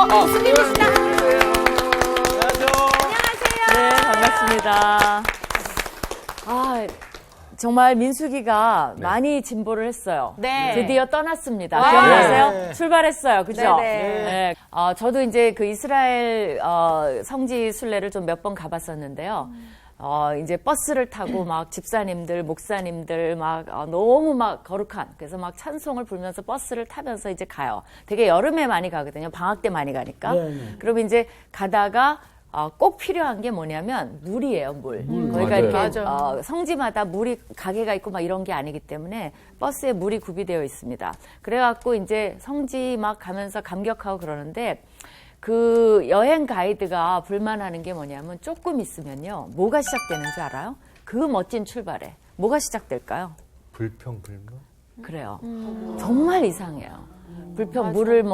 교수님이시다. 안녕하세요. 네, 반갑습니다. 정말 민숙이가 많이 진보를 했어요. 네. 드디어 떠났습니다. 기억나세요? 출발했어요. 그죠? 네네. 저도 이제 그 이스라엘 성지 순례를 좀 몇 번 가봤었는데요. 이제 버스를 타고 막 집사님들, 목사님들 막 너무 막 거룩한, 그래서 막 찬송을 부르면서 버스를 타면서 이제 가요. 되게 여름에 많이 가거든요. 방학 때 많이 가니까. 그럼 이제 가다가 꼭 필요한 게 뭐냐면 물이에요, 물. 거기가 이렇게 성지마다 물이 가게가 있고 막 이런 게 아니기 때문에 버스에 물이 구비되어 있습니다. 그래갖고 이제 성지 막 가면서 감격하고 그러는데 그 여행 가이드가 불만하는 게 뭐냐면 조금 있으면요, 뭐가 시작되는 줄 알아요? 그 멋진 출발에 뭐가 시작될까요? 불평, 불만? 그래요. 정말 이상해요. 불평, 물을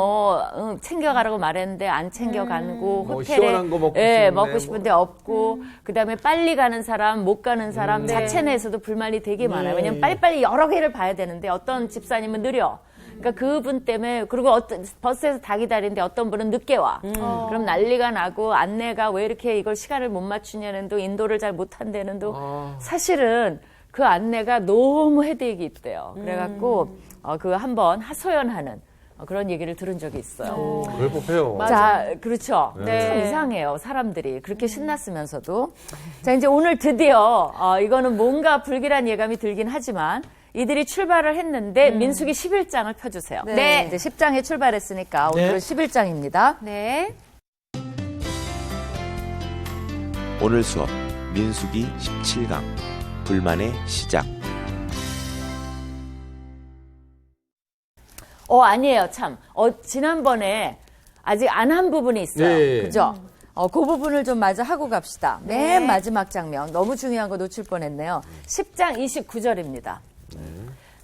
챙겨가라고 말했는데 안 챙겨가고, 호텔에 시원한 거 먹고 싶은데 먹고 싶은데 없고, 그 다음에 빨리 가는 사람, 못 가는 사람, 자체 내에서도 불만이 되게 많아요. 왜냐면 빨리빨리 여러 개를 봐야 되는데 어떤 집사님은 느려. 그러니까 그분 때문에, 그리고 버스에서 다 기다리는데 어떤 분은 늦게 와. 그럼 난리가 나고, 안내가 왜 이렇게 이걸 시간을 못 맞추냐는 둥, 인도를 잘 못한다는 둥, 사실은 그 안내가 너무 헤드액이 있대요. 그래갖고, 그 한번 하소연하는 그런 얘기를 들은 적이 있어요. 그럴 법해요. 자, 그렇죠. 네. 참 이상해요, 사람들이. 그렇게 신났으면서도. 자, 이제 오늘 드디어, 이거는 뭔가 불길한 예감이 들긴 하지만, 이들이 출발을 했는데, 민수기 11장을 펴주세요. 네. 이제 10장에 출발했으니까, 오늘은 11장입니다. 네. 오늘 수업 민수기 17강 불만의 시작. 아니에요, 참. 지난번에 아직 안 한 부분이 있어요. 네. 그죠? 그 부분을 좀 마저 하고 갑시다. 맨 마지막 장면. 너무 중요한 거 놓칠 뻔했네요. 10장 29절입니다.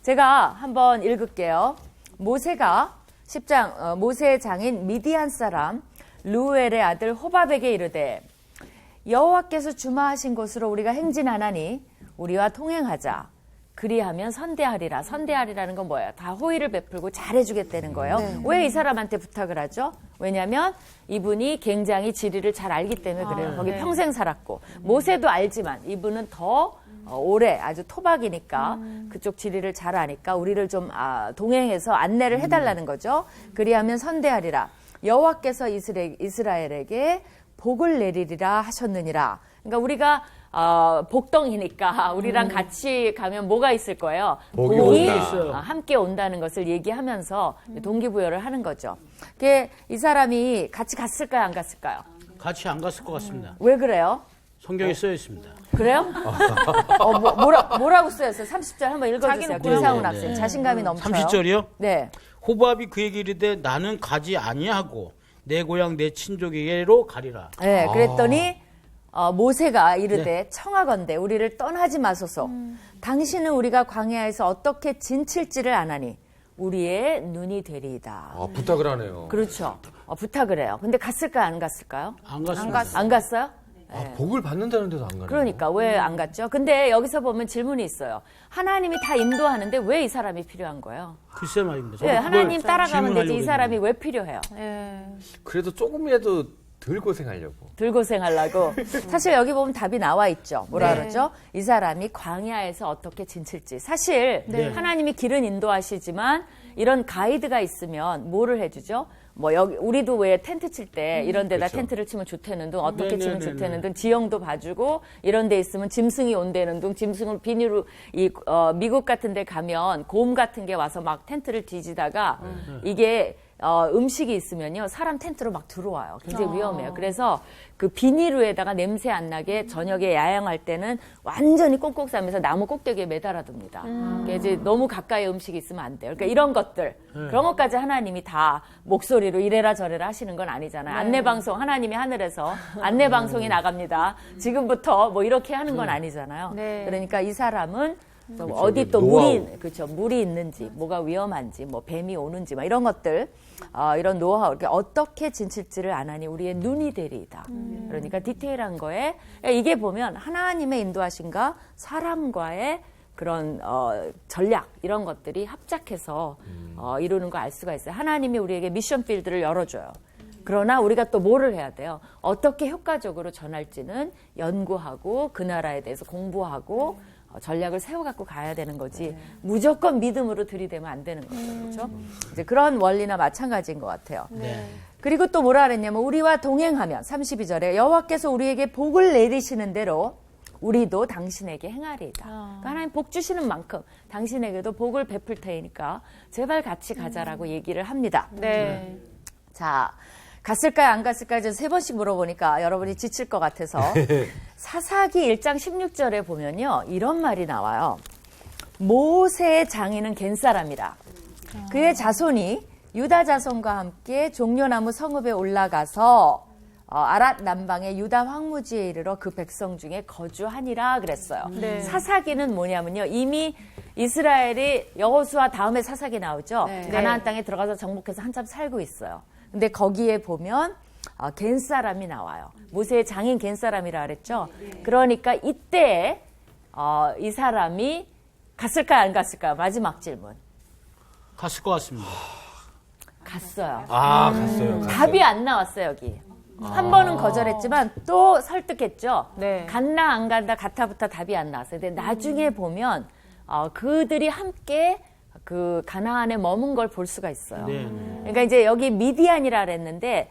제가 한번 읽을게요. 모세가 10장, 모세의 장인 미디안 사람 루엘의 아들 호밥에게 이르되 여호와께서 주마하신 곳으로 우리가 행진하나니 우리와 통행하자. 그리하면 선대하리라. 선대하리라는 건 뭐예요? 다 호의를 베풀고 잘해주겠다는 거예요. 왜 이 사람한테 부탁을 하죠? 왜냐하면 이분이 굉장히 지리를 잘 알기 때문에 그래요. 거기 평생 살았고. 모세도 알지만 이분은 더 오래 아주 토박이니까 그쪽 지리를 잘 아니까 우리를 좀 동행해서 안내를 해달라는 거죠. 그리하면 선대하리라. 여호와께서 이스라엘에게 복을 내리리라 하셨느니라. 그러니까 우리가 복덩이니까 우리랑 같이 가면 뭐가 있을 거예요? 복이 온다. 함께 온다는 것을 얘기하면서 동기부여를 하는 거죠. 이 사람이 같이 갔을까요? 안 갔을까요? 같이 안 갔을 것 같습니다. 왜 그래요? 성경에 쓰여 있습니다. 그래요? 뭐라고 쓰였어요? 30절 한번 읽어주세요. 김상훈 학생. 자신감이 넘쳐요. 30절이요? 네. 호밥이 그에게 이르되 나는 가지 아니하고 내 고향 내 친족에게로 가리라. 네, 그랬더니 모세가 이르되 청하건대 우리를 떠나지 마소서. 당신은 우리가 광야에서 어떻게 진칠지를 아나니 우리의 눈이 되리이다. 부탁을 하네요. 그렇죠. 부탁을 해요. 근데 갔을까요? 안 갔을까요? 안 갔습니다. 안 갔어요? 복을 받는다는데도 안 가네요. 그러니까 왜 안 갔죠? 근데 여기서 보면 질문이 있어요. 하나님이 다 인도하는데 왜 이 사람이 필요한 거예요? 글쎄 말입니다. 네, 저도 하나님 그걸 따라가면 되지 이 질문하려고 사람이 왜 필요해요? 그래도 조금이라도 덜 고생하려고. 덜 고생하려고. 사실 여기 보면 답이 나와 있죠. 뭐라 그러죠? 이 사람이 광야에서 어떻게 진칠지. 사실 하나님이 길은 인도하시지만 이런 가이드가 있으면 뭐를 해주죠? 여기 우리도 왜 텐트 칠 때 이런 데다 그렇죠. 텐트를 치면 좋다는 둥 어떻게 치면 네네네네. 좋다는 둥 지형도 봐주고 이런 데 있으면 짐승이 온다는 둥 짐승을 비닐로 미국 같은 데 가면 곰 같은 게 와서 막 텐트를 뒤지다가 이게 음식이 있으면요 사람 텐트로 막 들어와요. 굉장히 위험해요. 그래서 그 비닐로에다가 냄새 안 나게 저녁에 야영할 때는 완전히 꼭꼭 싸면서 나무 꼭대기에 매달아둡니다. 그러니까 이제 너무 가까이 음식이 있으면 안 돼요. 그러니까 이런 것들 그런 것까지 하나님이 다 목소리로 이래라 저래라 하시는 건 아니잖아요. 안내방송 하나님이 하늘에서 안내방송이 나갑니다. 지금부터 뭐 이렇게 하는 건 아니잖아요. 그러니까 이 사람은 어디 또 물이 있는지, 뭐가 위험한지, 뭐 뱀이 오는지, 막 이런 것들, 이런 노하우, 어떻게 진칠지를 안 하니 우리의 눈이 되리이다. 그러니까 디테일한 거에 이게 보면 하나님의 인도하신가 사람과의 그런 전략 이런 것들이 합작해서 이루는 거 알 수가 있어요. 하나님이 우리에게 미션 필드를 열어줘요. 그러나 우리가 또 뭐를 해야 돼요? 어떻게 효과적으로 전할지는 연구하고 그 나라에 대해서 공부하고 전략을 세워갖고 가야 되는 거지 무조건 믿음으로 들이대면 안 되는 거죠. 그렇죠? 이제 그런 원리나 마찬가지인 것 같아요. 네. 그리고 또 뭐라 그랬냐면 우리와 동행하면 32절에 여호와께서 우리에게 복을 내리시는 대로 우리도 당신에게 행하리이다. 그러니까 하나님 복 주시는 만큼 당신에게도 복을 베풀 테니까 제발 같이 가자라고 얘기를 합니다. 네. 자, 갔을까요? 안 갔을까요? 이제 3번씩 물어보니까 여러분이 지칠 것 같아서 사사기 1장 16절에 보면요. 이런 말이 나와요. 모세의 장인은 겐사람이라. 그의 자손이 유다 자손과 함께 종려나무 성읍에 올라가서 아랏 남방의 유다 황무지에 이르러 그 백성 중에 거주하니라 그랬어요. 네. 사사기는 뭐냐면요. 이미 이스라엘이 여호수아 다음에 사사기 나오죠. 네. 가나안 땅에 들어가서 정복해서 한참 살고 있어요. 근데 거기에 보면 겐사람이 나와요. 모세의 장인 겐사람이라 그랬죠. 그러니까 이때 이 사람이 갔을까요? 안 갔을까요? 마지막 질문. 갔을 것 같습니다. 갔어요. 갔어요. 답이 안 나왔어요, 여기. 한 번은 거절했지만 또 설득했죠. 네. 갔나 안 간다 가타부터 답이 안 나왔어요. 근데 나중에 보면 그들이 함께 그 가나안에 머문 걸 볼 수가 있어요. 네. 그러니까 이제 여기 미디안이라 그랬는데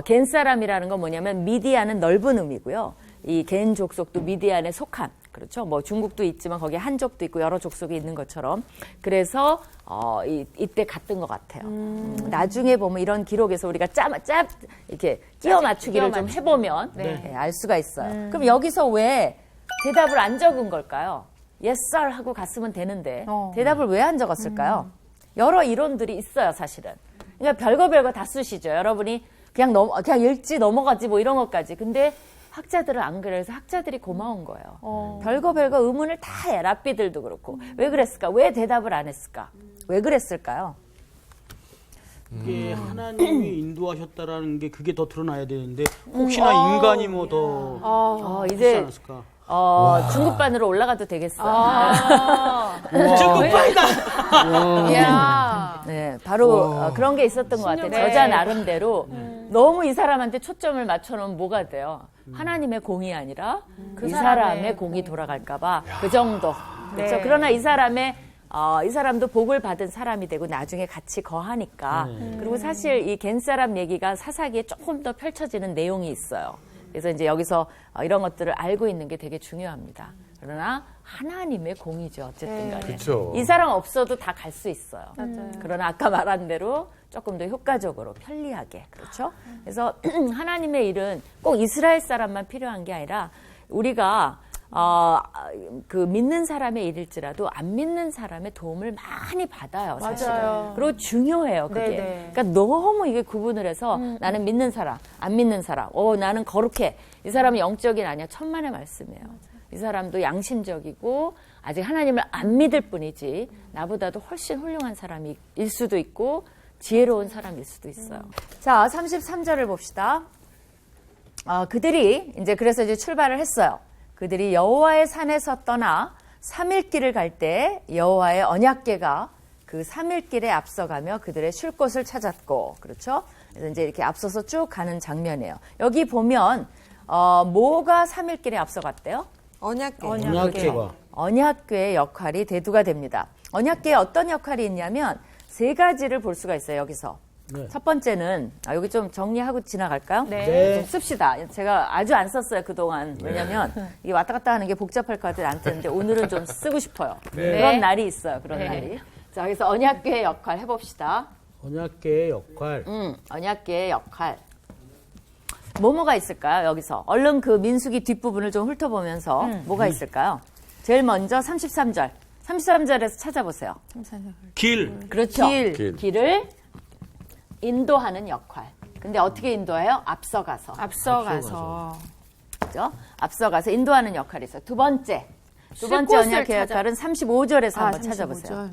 겐 사람이라는 건 뭐냐면 미디안은 넓은 의미고요. 이 겐 족속도 미디안에 속한 그렇죠. 뭐 중국도 있지만 거기에 한족도 있고 여러 족속이 있는 것처럼 그래서 이때 갔던 것 같아요. 나중에 보면 이런 기록에서 우리가 이렇게 끼워 맞추기를 좀 해보면 알 수가 있어요. 그럼 여기서 왜 대답을 안 적은 걸까요? Yes, sir 하고 갔으면 되는데 대답을 왜 안 적었을까요? 여러 이론들이 있어요, 사실은. 그러니까 별거 다 쓰시죠. 여러분이 그냥 읽지 넘어가지 뭐 이런 것까지. 근데 학자들은 안 그래서 학자들이 고마운 거예요. 별거 의문을 다 해. 랍비들도 그렇고. 왜 그랬을까? 왜 대답을 안 했을까? 왜 그랬을까요? 이게 하나님이 인도하셨다라는 게 그게 더 드러나야 되는데 혹시나 인간이 뭐 더 이제 않았을까? 중급반으로 올라가도 되겠어요. 중급반이다. 야. 네, 바로 그런 게 있었던 것 같아요. 저자 나름대로 너무 이 사람한테 초점을 맞춰놓으면 뭐가 돼요? 하나님의 공이 아니라 이 사람의 공이 돌아갈까봐 그 정도. 그렇죠. 네. 그러나 이 사람도 복을 받은 사람이 되고 나중에 같이 거하니까. 그리고 사실 이 겐 사람 얘기가 사사기에 조금 더 펼쳐지는 내용이 있어요. 그래서 이제 여기서 이런 것들을 알고 있는 게 되게 중요합니다. 그러나 하나님의 공이죠. 어쨌든 간에. 그쵸. 이 사람 없어도 다 갈 수 있어요. 맞아요. 그러나 아까 말한 대로 조금 더 효과적으로 편리하게. 그렇죠? 그래서 하나님의 일은 꼭 이스라엘 사람만 필요한 게 아니라 우리가 그 믿는 사람의 일일지라도 안 믿는 사람의 도움을 많이 받아요. 사실은. 맞아요. 그리고 중요해요. 그게. 네네. 그러니까 너무 이게 구분을 해서 나는 믿는 사람, 안 믿는 사람, 나는 거룩해. 이 사람은 영적인 아니야. 천만의 말씀이에요. 이 사람도 양심적이고 아직 하나님을 안 믿을 뿐이지 나보다도 훨씬 훌륭한 사람일 수도 있고 지혜로운 사람일 수도 있어요. 자, 33절을 봅시다. 그들이 그래서 이제 출발을 했어요. 그들이 여호와의 산에서 떠나 3일 길을 갈 때 여호와의 언약궤가 그 3일 길에 앞서가며 그들의 쉴 곳을 찾았고, 그렇죠? 그래서 이제 이렇게 앞서서 쭉 가는 장면이에요. 여기 보면 뭐가 3일 길에 앞서갔대요? 언약궤가. 언약궤의 역할이 대두가 됩니다. 언약궤에 어떤 역할이 있냐면 세 가지를 볼 수가 있어요. 여기서. 네. 첫 번째는 여기 좀 정리하고 지나갈까요? 네. 좀 씁시다. 제가 아주 안 썼어요 그동안. 왜냐면 이게 왔다 갔다 하는 게 복잡할 것 같아서 안 쓰는데 오늘은 좀 쓰고 싶어요. 그런 날이 있어요. 그런 날이. 자, 여기서 언약궤의 역할 해봅시다. 언약궤의 역할. 언약궤의 역할. 뭐가 있을까요? 여기서 얼른 그 민수기 뒷부분을 좀 훑어보면서 뭐가 있을까요? 제일 먼저 33절. 33절에서 찾아보세요. 길. 그렇죠. 길. 길을 인도하는 역할. 근데 어떻게 인도해요? 앞서가서. 그죠? 앞서가서 인도하는 역할이 있어요. 두 번째 언약궤의 역할은 35절에서 한번 찾아보세요.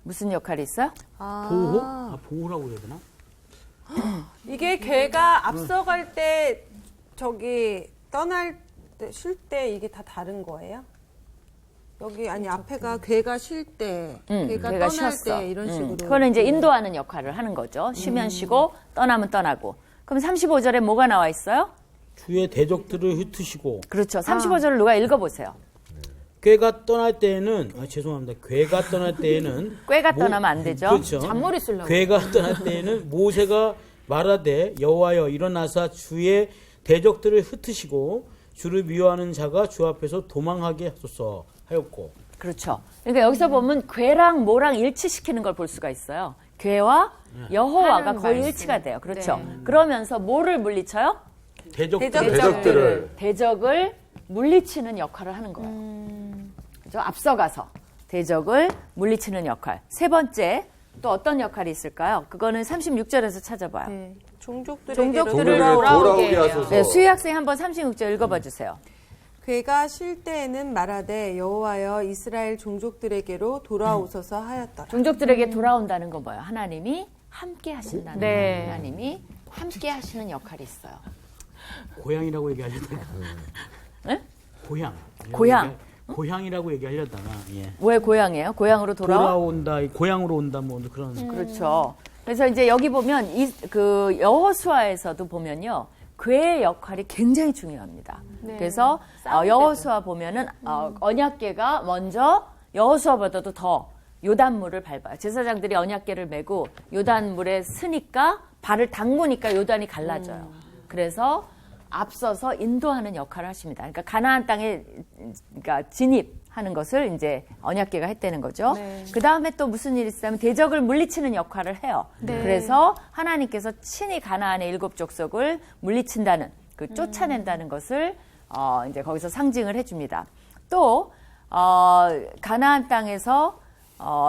무슨 역할이 있어요? 보호? 보호라고 해야 되나? 이게 걔가 앞서갈 때 떠날 때 쉴 때 이게 다 다른 거예요? 여기 앞에가 걔가 쉴 때, 걔가 떠날 때 이런 식으로. 그거는 이제 인도하는 역할을 하는 거죠. 쉬면 쉬고 떠나면 떠나고. 그럼 35절에 뭐가 나와 있어요? 주의 대적들을 흩으시고 그렇죠. 35절을 누가 읽어보세요. 꾀가 떠날 때에는 죄송합니다. 꾀가 떠날 때에는 꾀가 떠나면 안 되죠. 그렇죠. 잔머리 쓰려고. 꾀가 떠날 때에는 모세가 말하되 여호와여 일어나사 주의 대적들을 흩으시고 주를 미워하는 자가 주 앞에서 도망하게 하소서 하였고. 그렇죠. 그러니까 여기서 보면 괴랑 뭐랑 일치시키는 걸 볼 수가 있어요. 괴와 여호와가 하는 거의 말씀. 일치가 돼요. 그렇죠. 네. 그러면서 뭐를 물리쳐요? 대적들을. 대적을 물리치는 역할을 하는 거예요. 그죠? 앞서가서 대적을 물리치는 역할. 세 번째 또 어떤 역할이 있을까요? 그거는 36절에서 찾아봐요. 네. 종족들에게로 종족들을 돌아오게 하소서. 네, 수희 학생이 한번 36절 읽어봐 주세요. 괴가 쉴 때에는 말하되 여호와여 이스라엘 종족들에게로 돌아오소서 하였더라. 종족들에게 돌아온다는 건 뭐예요? 하나님이 함께 하신다는 네. 거예요. 하나님이 함께 하시는 역할이 있어요. 고향이라고 얘기하려다가 네? 고향. 고향. 고향이라고 얘기하려다가 예. 왜 고향이에요? 고향으로 돌아온다. 고향으로 온다 뭐 그런. 그렇죠. 그래서 이제 여기 보면 그 여호수아에서도 보면요. 괴의 역할이 굉장히 중요합니다. 그래서 여호수아 보면은 언약궤가 먼저 여호수아보다도 더 요단물을 밟아요. 제사장들이 언약궤를 메고 요단물에 스니까 발을 담그니까 요단이 갈라져요. 그래서 앞서서 인도하는 역할을 하십니다. 그러니까 가나안 땅에 그러니까 진입하는 것을 이제 언약궤가 했다는 거죠. 네. 그 다음에 또 무슨 일이 있으면 대적을 물리치는 역할을 해요. 그래서 하나님께서 친히 가나안의 7 족속을 물리친다는 그 쫓아낸다는 것을 이제 거기서 상징을 해줍니다. 또 가나안 땅에서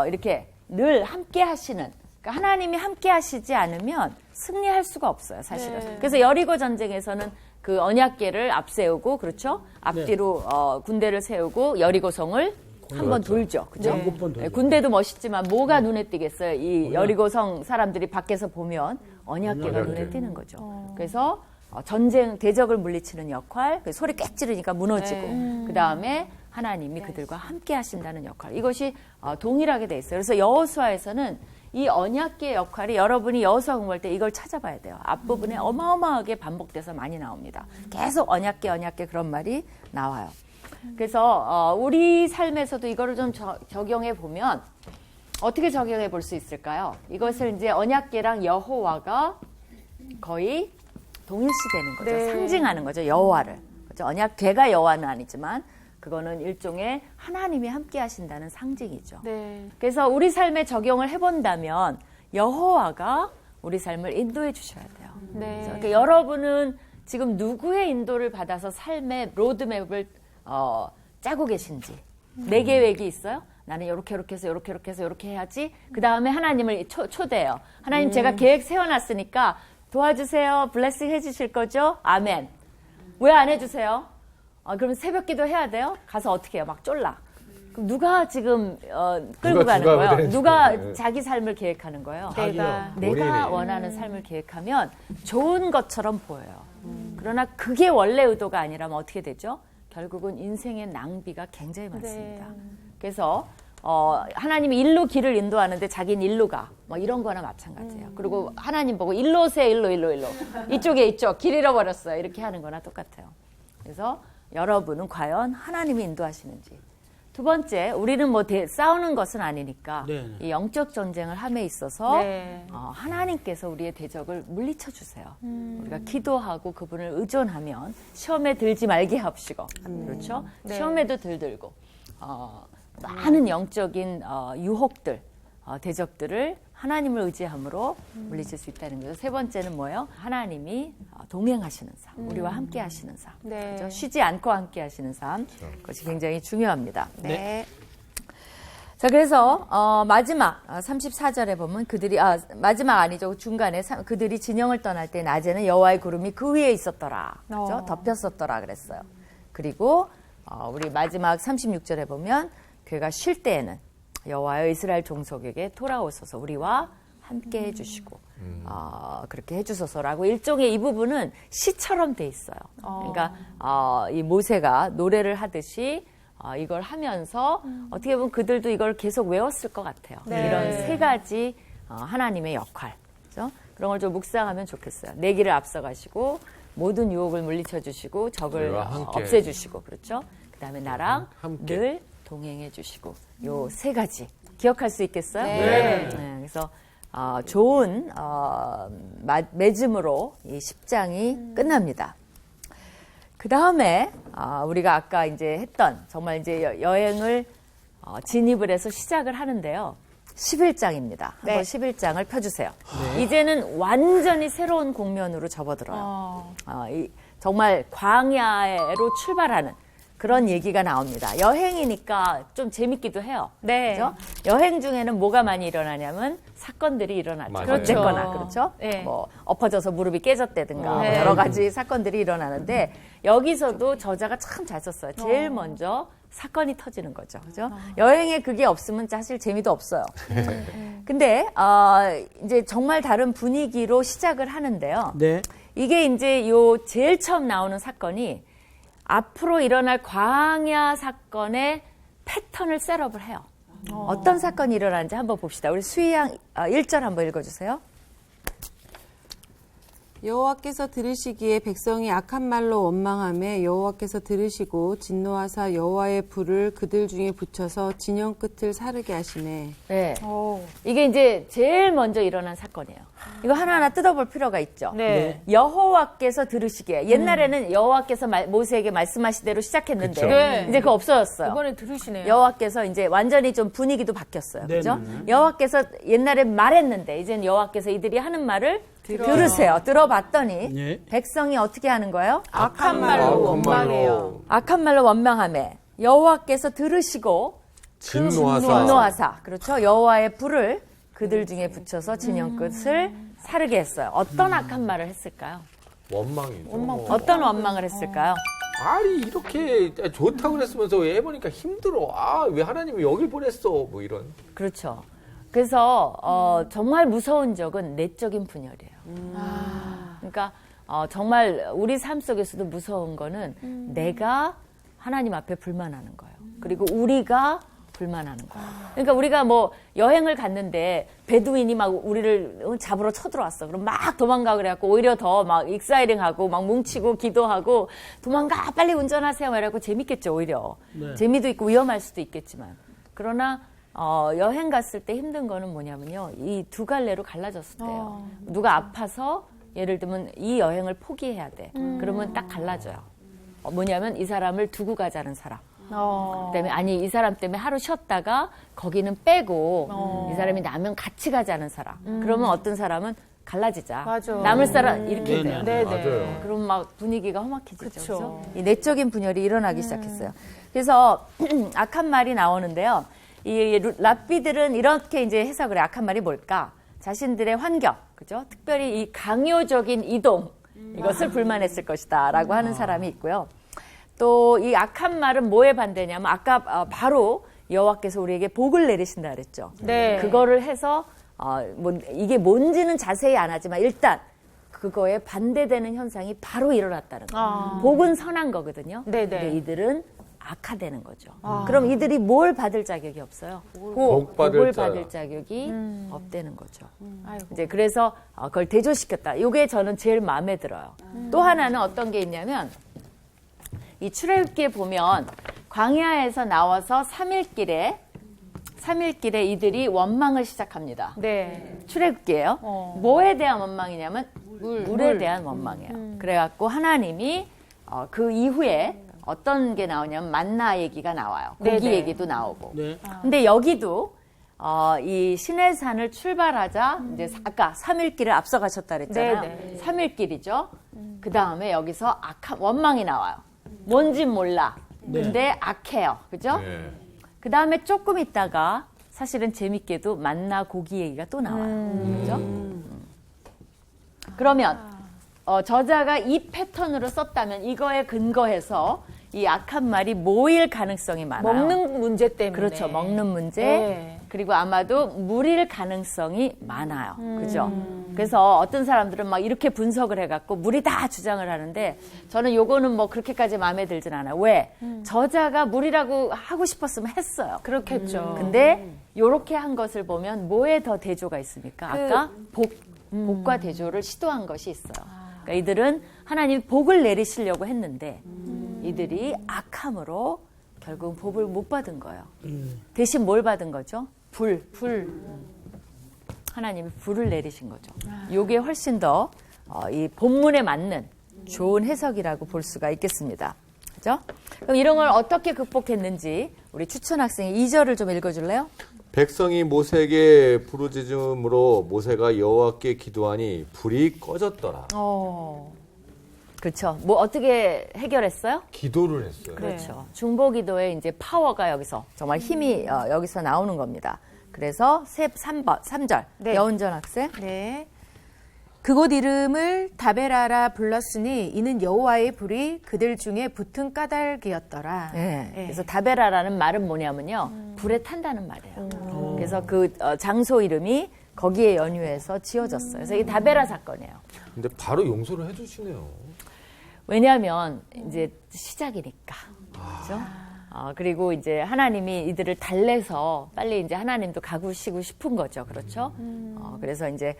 이렇게 늘 함께 하시는 그러니까 하나님이 함께 하시지 않으면 승리할 수가 없어요, 사실은. 그래서 여리고 전쟁에서는 그 언약궤를 앞세우고 그렇죠? 앞뒤로 군대를 세우고 여리고성을 한 번 돌죠. 그죠? 7번 돌죠. 네, 군대도 멋있지만 뭐가 눈에 띄겠어요? 이 여리고성 사람들이 밖에서 보면 언약궤가 눈에 띄는 거죠. 그래서 전쟁 대적을 물리치는 역할, 그 소리 꽥 지르니까 무너지고 그 다음에 하나님이 그들과 함께 하신다는 역할. 이것이 동일하게 돼 있어요. 그래서 여호수아에서는 이 언약궤 역할이 여러분이 여호수아 공부할 때 이걸 찾아봐야 돼요. 앞부분에 어마어마하게 반복돼서 많이 나옵니다. 계속 언약궤 그런 말이 나와요. 그래서 우리 삶에서도 이거를 좀 적용해 보면 어떻게 적용해 볼 수 있을까요? 이것을 이제 언약궤랑 여호와가 거의 동일시되는 거죠. 네. 상징하는 거죠. 여호와를. 그렇죠? 언약궤가 여호와는 아니지만 그거는 일종의 하나님이 함께 하신다는 상징이죠. 네. 그래서 우리 삶에 적용을 해본다면 여호와가 우리 삶을 인도해 주셔야 돼요. 네. 그러니까 여러분은 지금 누구의 인도를 받아서 삶의 로드맵을 짜고 계신지 내 계획이 있어요? 나는 이렇게 해서 이렇게 해야지. 그 다음에 하나님을 초대해요. 하나님 제가 계획 세워놨으니까 도와주세요. 블레싱 해주실 거죠? 아멘. 왜 안 해주세요? 그럼 새벽 기도 해야 돼요? 가서 어떻게 해요? 막 쫄라. 그럼 누가 지금 끌고 누가 가는 주가 거예요? 되는지. 누가 네. 자기 삶을 계획하는 거예요? 자기요. 내가 본인이. 원하는 삶을 계획하면 좋은 것처럼 보여요. 그러나 그게 원래 의도가 아니라면 어떻게 되죠? 결국은 인생의 낭비가 굉장히 많습니다. 그래서 하나님이 일로 길을 인도하는데 자기는 일로 가. 뭐 이런 거나 마찬가지예요. 그리고 하나님 보고 일로 오세요. 일로. 이쪽에 이쪽. 길 잃어버렸어요. 이렇게 하는 거나 똑같아요. 그래서 여러분은 과연 하나님이 인도하시는지. 두 번째, 우리는 뭐 싸우는 것은 아니니까 네. 이 영적 전쟁을 함에 있어서 네. 하나님께서 우리의 대적을 물리쳐 주세요. 우리가 기도하고 그분을 의존하면 시험에 들지 말게 합시고, 그렇죠? 네. 시험에도 들들고 많은 영적인 유혹들, 대적들을 하나님을 의지함으로 물리칠 수 있다는 거죠. 세 번째는 뭐예요? 하나님이 동행하시는 삶, 우리와 함께 하시는 삶. 네. 그렇죠? 쉬지 않고 함께 하시는 삶. 그것이 굉장히 중요합니다. 네. 자, 그래서 마지막 34절에 보면 그들이 마지막 아니죠. 중간에 그들이 진영을 떠날 때 낮에는 여호와의 구름이 그 위에 있었더라. 그렇죠? 덮였었더라 그랬어요. 그리고 우리 마지막 36절에 보면 그가 쉴 때에는 여호와여 이스라엘 종속에게 돌아오소서 우리와 함께 해주시고 그렇게 해주소서라고 일종의 이 부분은 시처럼 돼 있어요. 그러니까 이 모세가 노래를 하듯이 이걸 하면서 어떻게 보면 그들도 이걸 계속 외웠을 것 같아요. 네. 이런 세 가지 하나님의 역할. 그렇죠? 그런 걸 좀 묵상하면 좋겠어요. 내기를 앞서가시고 모든 유혹을 물리쳐 주시고 적을 우리와 함께. 없애주시고 그렇죠. 그다음에 나랑 함께. 늘 동행해 주시고 요 세 가지 기억할 수 있겠어요? 네. 그래서 좋은 맺음으로 이 10장이 끝납니다. 그 다음에 우리가 아까 이제 했던 정말 이제 여행을 진입을 해서 시작을 하는데요. 11장입니다. 네. 한번 11장을 펴주세요. 이제는 완전히 새로운 국면으로 접어들어요. 정말 광야로 출발하는 그런 얘기가 나옵니다. 여행이니까 좀 재밌기도 해요. 네. 그죠? 여행 중에는 뭐가 많이 일어나냐면 사건들이 일어나죠. 맞아요. 어쨌거나 그렇죠. 네. 뭐 엎어져서 무릎이 깨졌다든가 네. 여러 가지 사건들이 일어나는데 여기서도 저자가 참 잘 썼어요. 제일 먼저 사건이 터지는 거죠. 그죠? 여행에 그게 없으면 사실 재미도 없어요. 근데 이제 정말 다른 분위기로 시작을 하는데요. 네. 이게 이제 요 제일 처음 나오는 사건이 앞으로 일어날 광야 사건의 패턴을 셋업을 해요. 어떤 사건이 일어나는지 한번 봅시다. 우리 수희양 1절 한번 읽어주세요. 여호와께서 들으시기에 백성이 악한 말로 원망하며 여호와께서 들으시고 진노하사 여호와의 불을 그들 중에 붙여서 진영 끝을 사르게 하시네. 네. 이게 이제 제일 먼저 일어난 사건이에요. 이거 하나하나 뜯어볼 필요가 있죠. 네. 여호와께서 들으시기에 옛날에는 여호와께서 모세에게 말씀하신 대로 시작했는데 그쵸. 네. 이제 그거 없어졌어요. 이번에 들으시네요. 여호와께서 이제 완전히 좀 분위기도 바뀌었어요. 네, 그죠? 네. 여호와께서 옛날에 말했는데 이제는 여호와께서 이들이 하는 말을 들으세요. 들어봤더니 네. 백성이 어떻게 하는 거예요? 악한 말로 원망해요. 악한 말로 원망하며 여호와께서 들으시고 진노하사 그렇죠. 여호와의 불을 그들 중에 붙여서 진영 끝을 사르게 했어요. 어떤 악한 말을 했을까요? 원망이죠. 어떤 원망을 했을까요? 아니 이렇게 좋다고 그랬으면서 왜 해보니까 힘들어. 왜 하나님이 여길 보냈어. 뭐 이런. 그렇죠. 그래서 정말 무서운 적은 내적인 분열이에요. 그러니까 정말 우리 삶 속에서도 무서운 거는 내가 하나님 앞에 불만하는 거예요. 그리고 우리가 불만하는 거예요. 그러니까 우리가 뭐 여행을 갔는데 베두인이 막 우리를 잡으러 쳐들어왔어. 그럼 막 도망가 그래갖고 오히려 더 막 익사이링하고 막 뭉치고 기도하고 도망가 빨리 운전하세요. 이래갖고 재밌겠죠 오히려. 네. 재미도 있고 위험할 수도 있겠지만 그러나 여행 갔을 때 힘든 거는 뭐냐면요. 이 두 갈래로 갈라졌을 때요. 누가 아파서 예를 들면 이 여행을 포기해야 돼. 그러면 딱 갈라져요. 뭐냐면 이 사람을 두고 가자는 사람. 그다음에 아니 이 사람 때문에 하루 쉬었다가 거기는 빼고 이 사람이 나면 같이 가자는 사람. 그러면 어떤 사람은 갈라지자. 맞아. 남을 사람 이렇게 돼요. 네네. 맞아요. 그럼 막 분위기가 험악해지죠. 그쵸. 그렇죠? 이 내적인 분열이 일어나기 시작했어요. 그래서 악한 말이 나오는데요. 이 랍비들은 이렇게 이제 해석을 해요. 악한 말이 뭘까? 자신들의 환경, 그죠? 특별히 이 강요적인 이동 이것을 불만했을 것이다라고 하는 사람이 있고요. 또 이 악한 말은 뭐에 반대냐면 아까 바로 여호와께서 우리에게 복을 내리신다 그랬죠. 네. 그거를 해서 뭐 이게 뭔지는 자세히 안 하지만 일단 그거에 반대되는 현상이 바로 일어났다는 거예요. 복은 선한 거거든요. 네네. 근데 이들은 악화되는 거죠. 그럼 이들이 뭘 받을 자격이 없어요? 복 받을 복을 자. 받을 자격이 없다는 거죠. 이제 그래서 그걸 대조시켰다. 이게 저는 제일 마음에 들어요. 또 하나는 어떤 게 있냐면 이 출애굽기에 보면 광야에서 나와서 3일 길에 이들이 원망을 시작합니다. 네. 출애굽기예요. 뭐에 대한 원망이냐면 물에 대한 원망이에요. 그래갖고 하나님이 그 이후에 어떤 게 나오냐면 만나 얘기가 나와요. 고기 네네. 얘기도 나오고. 네. 근데 여기도 이 시내산을 출발하자 이제 아까 3일 길을 앞서가셨다 그랬잖아요. 네네. 3일 길이죠. 그 다음에 여기서 악한 원망이 나와요. 뭔진 몰라. 근데 악해요. 그죠? 네. 그 다음에 조금 있다가 사실은 재밌게도 만나 고기 얘기가 또 나와요. 그죠? 그러면 저자가 이 패턴으로 썼다면 이거에 근거해서 이 악한 말이 뭐일 가능성이 많아요. 먹는 문제 때문에. 그렇죠. 먹는 문제. 네. 그리고 아마도 물일 가능성이 많아요. 그죠? 그래서 어떤 사람들은 막 이렇게 분석을 해갖고 물이다 주장을 하는데 저는 요거는 뭐 그렇게까지 마음에 들진 않아요. 왜? 저자가 물이라고 하고 싶었으면 했어요. 그렇겠죠. 근데 요렇게 한 것을 보면 뭐에 더 대조가 있습니까? 아까 복, 복과 대조를 시도한 것이 있어요. 그러니까 이들은 하나님 복을 내리시려고 했는데 이들이 악함으로 결국 복을 못 받은 거예요. 대신 뭘 받은 거죠? 불. 하나님이 불을 내리신 거죠. 이게 훨씬 더 이 본문에 맞는 좋은 해석이라고 볼 수가 있겠습니다. 그죠? 그럼 이런 걸 어떻게 극복했는지 우리 추천 학생이 2절을 좀 읽어줄래요? 백성이 모세에게 부르짖음으로 모세가 여호와께 기도하니 불이 꺼졌더라. 그렇죠. 뭐 어떻게 해결했어요? 기도를 했어요. 그렇죠. 중보기도의 이제 파워가 여기서 정말 힘이 여기서 나오는 겁니다. 그래서 3절 네. 여운전 학생. 네. 그곳 이름을 다베라라 불렀으니 이는 여호와의 불이 그들 중에 붙은 까닭이었더라. 네. 그래서 다베라라는 말은 뭐냐면요. 불에 탄다는 말이에요. 그래서 그 장소 이름이 거기에 연유해서 지어졌어요. 그래서 이게 다베라 사건이에요. 근데 바로 용서를 해주시네요. 왜냐하면 이제 시작이니까. 그렇죠? 그리고 이제 하나님이 이들을 달래서 빨리 이제 하나님도 가구시고 싶은 거죠. 그렇죠? 그래서 이제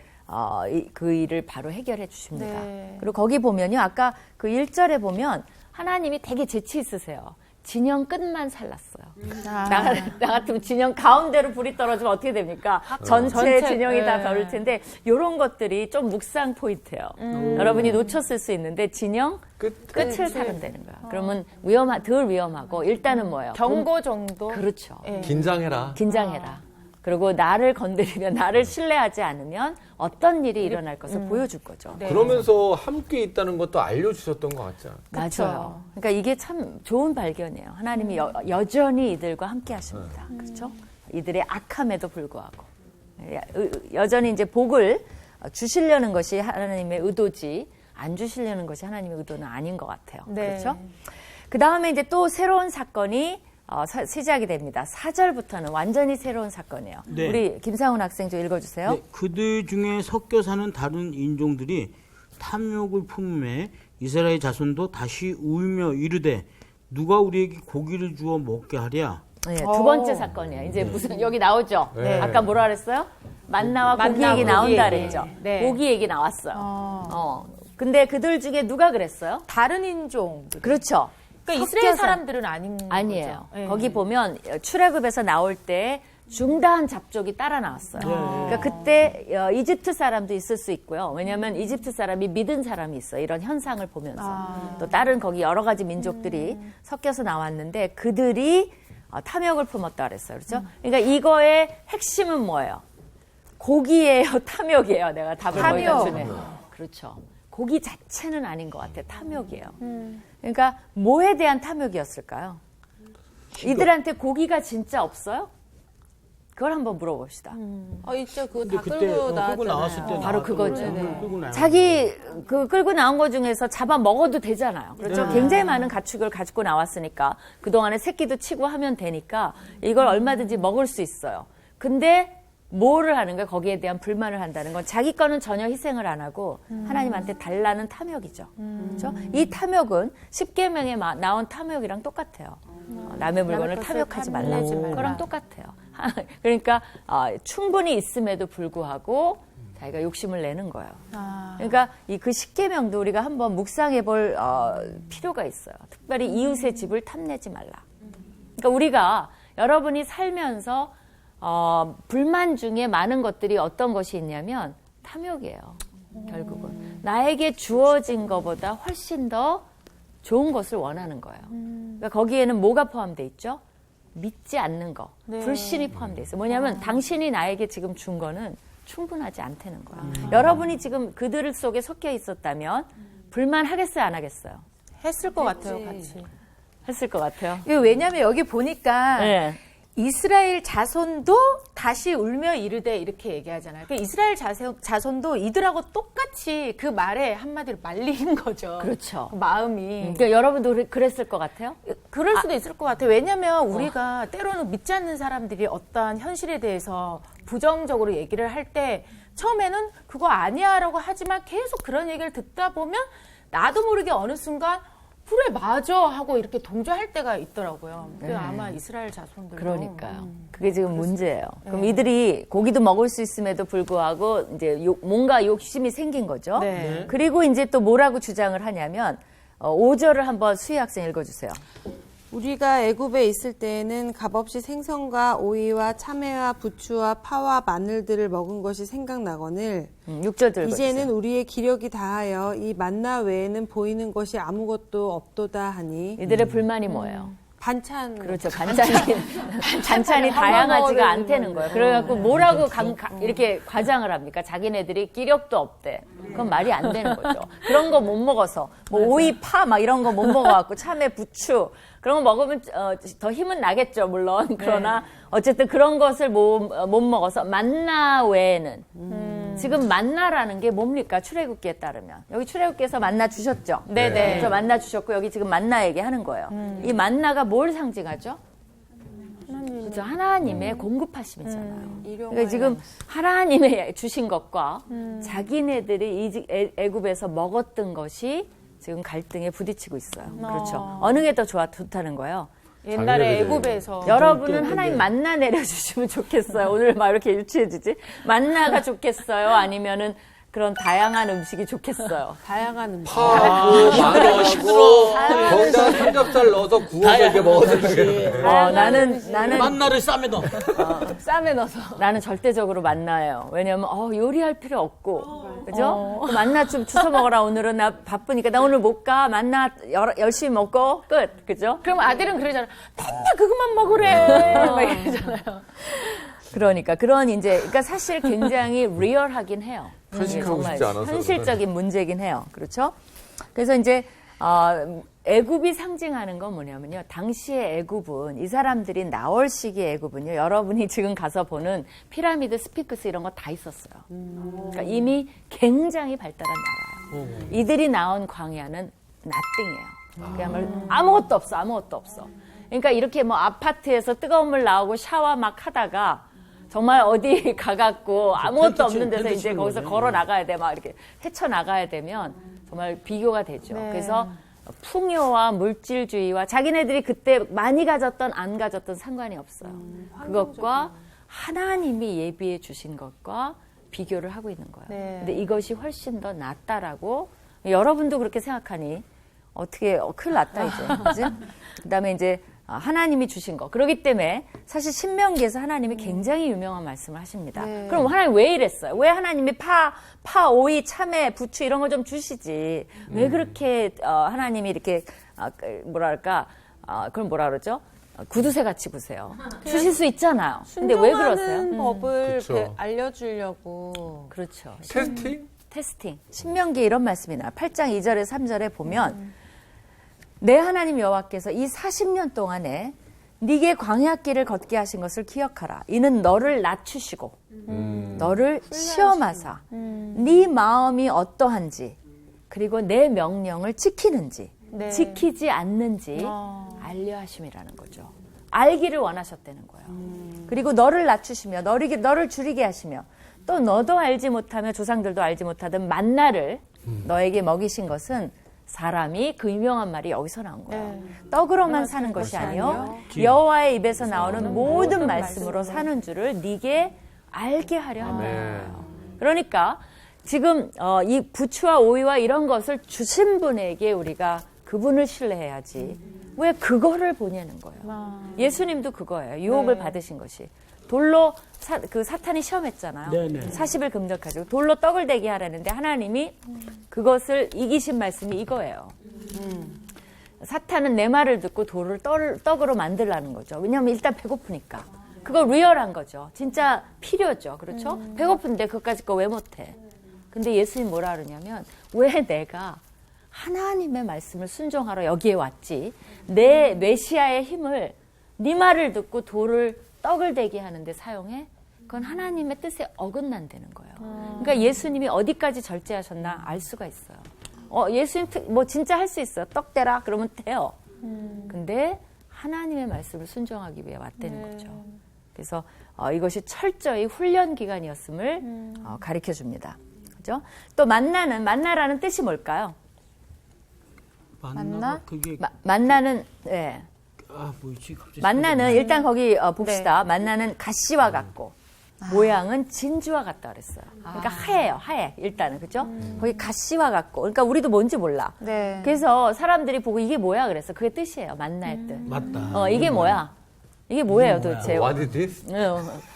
그 일을 바로 해결해 주십니다. 네. 그리고 거기 보면요. 아까 그 1절에 보면 하나님이 되게 재치 있으세요. 진영 끝만 살랐어요. 나 같으면 진영 가운데로 불이 떨어지면 어떻게 됩니까? 전체 진영이 다 별일 텐데 이런 것들이 좀 묵상 포인트예요. 여러분이 놓쳤을 수 있는데 진영 끝을 살은다는 거야. 그러면 덜 위험하고 일단은 뭐예요? 경고 정도. 그렇죠. 긴장해라. 긴장해라. 그리고 나를 건드리면 나를 신뢰하지 않으면 어떤 일이 일어날 것을 보여줄 거죠. 네. 그러면서 함께 있다는 것도 알려주셨던 것 같지 않아요? 맞아요. 그러니까 이게 참 좋은 발견이에요. 하나님이 여전히 이들과 함께 하십니다. 그렇죠? 이들의 악함에도 불구하고. 여전히 이제 복을 주시려는 것이 하나님의 의도지 안 주시려는 것이 하나님의 의도는 아닌 것 같아요. 네. 그렇죠? 그 다음에 이제 또 새로운 사건이 시작이 됩니다. 4절부터는 완전히 새로운 사건이에요. 네. 우리 김상훈 학생 좀 읽어주세요. 네, 그들 중에 섞여 사는 다른 인종들이 탐욕을 품에 이스라엘 자손도 다시 울며 이르되 누가 우리에게 고기를 주어 먹게 하랴. 네, 두 번째 사건이에요. 이제 무슨 여기 나오죠. 네. 아까 뭐라 그랬어요? 만나와 고기 만나, 얘기 고기 나온다 얘기. 그랬죠. 네. 고기 얘기 나왔어요. 근데 그들 중에 누가 그랬어요? 다른 인종. 그렇죠. 그러니까 이스라엘 섞여서. 사람들은 아니에요. 거죠. 네. 거기 보면 출애굽에서 나올 때 중다한 잡족이 따라 나왔어요. 그러니까 그때 이집트 사람도 있을 수 있고요. 왜냐하면 이집트 사람이 믿은 사람이 있어요. 이런 현상을 보면서. 또 다른 거기 여러 가지 민족들이 섞여서 나왔는데 그들이 탐욕을 품었다 그랬어요. 그렇죠? 그러니까 이거의 핵심은 뭐예요? 고기예요, 탐욕이에요. 내가 답을 거기다 주네. 그렇죠. 고기 자체는 아닌 것 같아요. 탐욕이에요. 그러니까 뭐에 대한 탐욕이었을까요? 이들한테 고기가 진짜 없어요? 그걸 한번 물어봅시다. 있죠. 그거 근데 다 그때 끌고 끌고 나왔을 나왔잖아요. 때 바로 나왔던 그거죠. 거를 끌고 나왔 자기 끌고 나온 것 중에서 잡아 먹어도 되잖아요. 그렇죠? 네. 굉장히 많은 가축을 가지고 나왔으니까 그동안에 새끼도 치고 하면 되니까 이걸 얼마든지 먹을 수 있어요. 근데 뭐를 하는 거야? 거기에 대한 불만을 한다는 건 자기 거는 전혀 희생을 안 하고 하나님한테 달라는 탐욕이죠. 그렇죠? 이 탐욕은 십계명에 나온 탐욕이랑 똑같아요. 남의 물건을 탐욕하지 말라. 탐내지 말라. 그거랑 똑같아요. 그러니까 충분히 있음에도 불구하고 자기가 욕심을 내는 거예요. 그러니까 그 십계명도 우리가 한번 묵상해볼 필요가 있어요. 특별히 이웃의 집을 탐내지 말라. 그러니까 우리가 여러분이 살면서 불만 중에 많은 것들이 어떤 것이 있냐면 탐욕이에요. 결국은 나에게 주어진 것보다 훨씬 더 좋은 것을 원하는 거예요. 그러니까 거기에는 뭐가 포함되어 있죠? 믿지 않는 거, 불신이 포함되어 있어요. 뭐냐면 당신이 나에게 지금 준 거는 충분하지 않다는 거예요. 여러분이 지금 그들 속에 섞여 있었다면 불만하겠어요, 안 하겠어요? 했을 것 같아요, 같이. 했을 것 같아요. 왜냐하면 여기 보니까 네. 이스라엘 자손도 다시 울며 이르되 이렇게 얘기하잖아요. 그러니까 이스라엘 자손도 이들하고 똑같이 그 말에 한마디로 말린 거죠. 그렇죠. 마음이. 그러니까 여러분도 그랬을 것 같아요? 그럴 수도 있을 것 같아요. 왜냐하면 우리가 때로는 믿지 않는 사람들이 어떠한 현실에 대해서 부정적으로 얘기를 할 때 처음에는 그거 아니야 라고 하지만 계속 그런 얘기를 듣다 보면 나도 모르게 어느 순간 그래 맞아 하고 이렇게 동조할 때가 있더라고요. 그 아마 이스라엘 자손들 그러니까요. 그게 지금 문제예요. 그럼 이들이 고기도 먹을 수 있음에도 불구하고 이제 뭔가 욕심이 생긴 거죠. 네. 그리고 이제 또 뭐라고 주장을 하냐면 5절을 한번 수희 학생 읽어주세요. 우리가 애굽에 있을 때에는 값없이 생선과 오이와 참외와 부추와 파와 마늘들을 먹은 것이 생각나거늘 6절 읽어주세요. 이제는 우리의 기력이 다하여 이 만나 외에는 보이는 것이 아무것도 없도다 하니 이들의 불만이 뭐예요? 반찬 그렇죠. 반찬이 다양하지가 않다는 거예요. 그래갖고 뭐라고 이렇게 과장을 합니까? 자기네들이 기력도 없대. 그건 말이 안 되는 거죠. 그런 거 못 먹어서 뭐 오이, 파 막 이런 거 못 먹어갖고 참외, 부추 그런 거 먹으면 더 힘은 나겠죠. 물론 그러나 어쨌든 그런 것을 못 먹어서 만나 외에는 지금 만나라는 게 뭡니까? 출애굽기에 따르면 여기 출애굽기에서 만나 주셨죠. 네네. 그래서 만나 주셨고 여기 지금 만나 얘기하는 거예요. 이 만나가 뭘 상징하죠? 그렇죠. 하나님의 공급하심이잖아요. 그러니까 지금 하나님의 주신 것과 자기네들이 애굽에서 먹었던 것이 지금 갈등에 부딪히고 있어요. 그렇죠. 어느 게 더 좋다는 거예요. 옛날에 자기네들이. 애굽에서 여러분은 하나님 만나 내려주시면 좋겠어요. 오늘 막 이렇게 유치해지지? 만나가 좋겠어요? 아니면은 그런 다양한 음식이 좋겠어요? 다양한 음식. 파하고 마늘하고 거기다가 삼겹살 넣어서 구워서 이렇게 먹어도 되겠네. 나는 만나를 쌈에 넣어. 쌈에 넣어서. 나는 절대적으로 만나예요. 왜냐면 요리할 필요 없고, 그죠? 그 만나 좀 주워 먹어라. 오늘은 나 바쁘니까 나 오늘 못 가. 만나 열심히 먹고 끝, 그죠? 그럼 아들은 그러잖아. 맨날 그것만 먹으래. 막 이러잖아요. 그러니까 그러니까 사실 굉장히 리얼하긴 해요. 편식하고 정말 싶지 않아서. 현실적인 문제긴 해요. 그렇죠? 그래서 이제 애굽이 상징하는 건 뭐냐면요. 당시의 애굽은 이 사람들이 나올 시기의 애굽은요. 여러분이 지금 가서 보는 피라미드, 스핑크스 이런 거 다 있었어요. 그러니까 이미 굉장히 발달한 나라예요. 이들이 나온 광야는 나띵이에요. 그야말로 아무것도 없어. 그러니까 이렇게 뭐 아파트에서 뜨거운 물 나오고 샤워 막 하다가 정말 어디 가갖고 아무것도 없는 데서 텐트 이제 치는 거기서 거네. 걸어 나가야 돼. 막 이렇게 헤쳐 나가야 되면 정말 비교가 되죠. 그래서 풍요와 물질주의와 자기네들이 그때 많이 가졌던 안 가졌던 상관이 없어요. 그것과 하나님이 예비해 주신 것과 비교를 하고 있는 거예요. 네. 근데 이것이 훨씬 더 낫다라고 여러분도 그렇게 생각하니 어떻게 큰일 났다 이제. 그지? 그다음에 이제 하나님이 주신 거. 그렇기 때문에 사실 신명기에서 하나님이 굉장히 유명한 말씀을 하십니다. 그럼 하나님 왜 이랬어요? 왜 하나님이 파, 오이, 참외, 부추 이런 거 좀 주시지? 왜 그렇게 하나님이 이렇게 뭐랄까 그걸 뭐라 그러죠? 구두쇠 같이 구세요. 주실 수 있잖아요. 근데 왜 그러세요? 순종하는 법을 그쵸. 알려주려고. 그렇죠. 테스팅? 신명기에 이런 말씀이 나와요. 8장 2절에 3절에 보면 내 하나님 여호와께서 이 40년 동안에 네게 광야길을 걷게 하신 것을 기억하라. 이는 너를 낮추시고 너를 시험하사 네 마음이 어떠한지 그리고 내 명령을 지키는지 지키지 않는지 알려 하심이라는 거죠. 알기를 원하셨다는 거예요. 그리고 너를 낮추시며 너를 줄이게 하시며 또 너도 알지 못하며 조상들도 알지 못하던 만나를 너에게 먹이신 것은 사람이 그 유명한 말이 여기서 나온 거예요. 떡으로만 사는 것이 아니요 여호와의 입에서 나오는 모든 말씀으로 사는 줄을 네게 알게 하려 한다는 거예요. 그러니까 지금 이 부추와 오이와 이런 것을 주신 분에게 우리가 그분을 신뢰해야지 왜 그거를 보냐는 거예요. 예수님도 그거예요. 유혹을 받으신 것이. 돌로 사탄이 시험했잖아요. 네네. 40일 금적하시고 돌로 떡을 대게 하라는데 하나님이 그것을 이기신 말씀이 이거예요. 사탄은 내 말을 듣고 돌을 떡으로 만들라는 거죠. 왜냐하면 일단 배고프니까. 그거 리얼한 거죠. 진짜 필요죠. 그렇죠? 배고픈데 그것까지 거 왜 못해? 근데 예수님 뭐라 그러냐면 왜 내가 하나님의 말씀을 순종하러 여기에 왔지 내 메시아의 힘을 네 말을 듣고 돌을 떡을 되게 하는데 사용해? 그건 하나님의 뜻에 어긋난다는 거예요. 그러니까 예수님이 어디까지 절제하셨나 알 수가 있어요. 예수님 뭐 진짜 할 수 있어요. 떡 대라 그러면 돼요. 근데 하나님의 말씀을 순종하기 위해 왔다는 거죠. 그래서 이것이 철저히 훈련 기간이었음을 가르쳐 줍니다. 그죠? 또 만나라는 뜻이 뭘까요? 만나? 그게 만나는 예. 뭐지? 갑자기 만나는 일단 거기 봅시다. 만나는 가시와 같고 모양은 진주와 같다 그랬어요. 그러니까 하얘요, 하얘. 일단은 그죠? 거기 가시와 같고. 그러니까 우리도 뭔지 몰라. 네. 그래서 사람들이 보고 이게 뭐야 그랬어. 그게 뜻이에요. 만날 뜻. 맞다. 이게 뭐야? 이게 뭐예요, 도대체? What is this?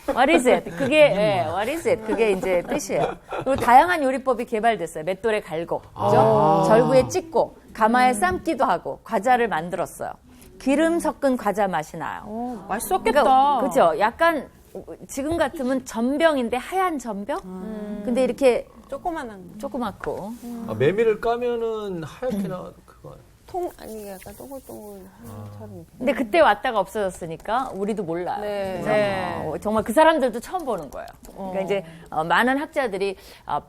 What is it? 그게 what is it? 그게 이제 뜻이에요. 그리고 다양한 요리법이 개발됐어요. 맷돌에 갈고, 그죠? 절구에 찍고, 가마에 삶기도 하고, 과자를 만들었어요. 기름 섞은 과자 맛이 나요. 맛있었겠다. 그러니까, 그죠? 약간 지금 같으면 전병인데 하얀 전병? 근데 이렇게 조그만한 조그맣고. 메밀을 까면은 하얗게 나 그거. 통 아니 약간 동글동글처럼. 근데 그때 왔다가 없어졌으니까 우리도 몰라요. 네. 그죠? 정말 그 사람들도 처음 보는 거예요. 그러니까 이제 많은 학자들이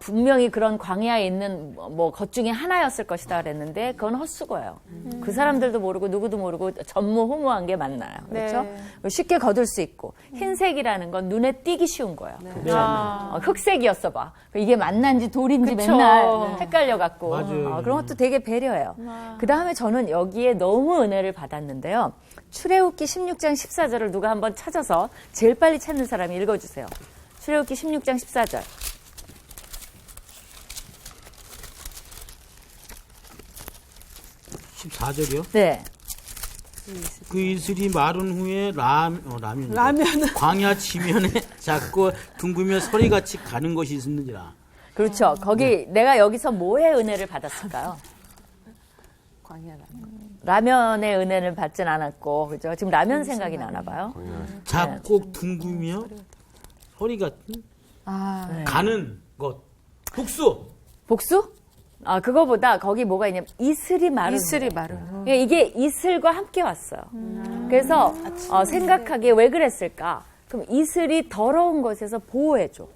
분명히 그런 광야에 있는 뭐 것 중에 하나였을 것이다 그랬는데 그건 헛수고예요. 그 사람들도 모르고 누구도 모르고 전무후무한 게 맞나요. 그렇죠? 쉽게 거둘 수 있고 흰색이라는 건 눈에 띄기 쉬운 거예요. 그렇죠? 흑색이었어 봐. 이게 만난지 돌인지 그쵸. 맨날 헷갈려 갖고 맞아요. 그런 것도 되게 배려해요. 그다음에 저는 여기에 너무 은혜를 받았는데요. 출애굽기 16장 14절을 누가 한번 찾아서 제일 빨리 찾는 사람이 읽어주세요. 출애굽기 16장 14절. 14절이요? 네. 그 이슬이 마른 후에 라면 광야 지면에 작고 둥그며 서리같이 가는 것이 있었느니라. 그렇죠. 거기 내가 여기서 뭐의 은혜를 받았을까요? 광야라. 라면의 은혜를 받진 않았고, 그죠? 지금 라면 생각이 나나 봐요. 작고 둥그며 서리 같은 가는 것. 복수. 복수? 그거보다 거기 뭐가 있냐면 이슬이 마른. 이슬이 마른. 그러니까 이게 이슬과 함께 왔어요. 그래서 생각하기에 왜 그랬을까? 그럼 이슬이 더러운 것에서 보호해줘.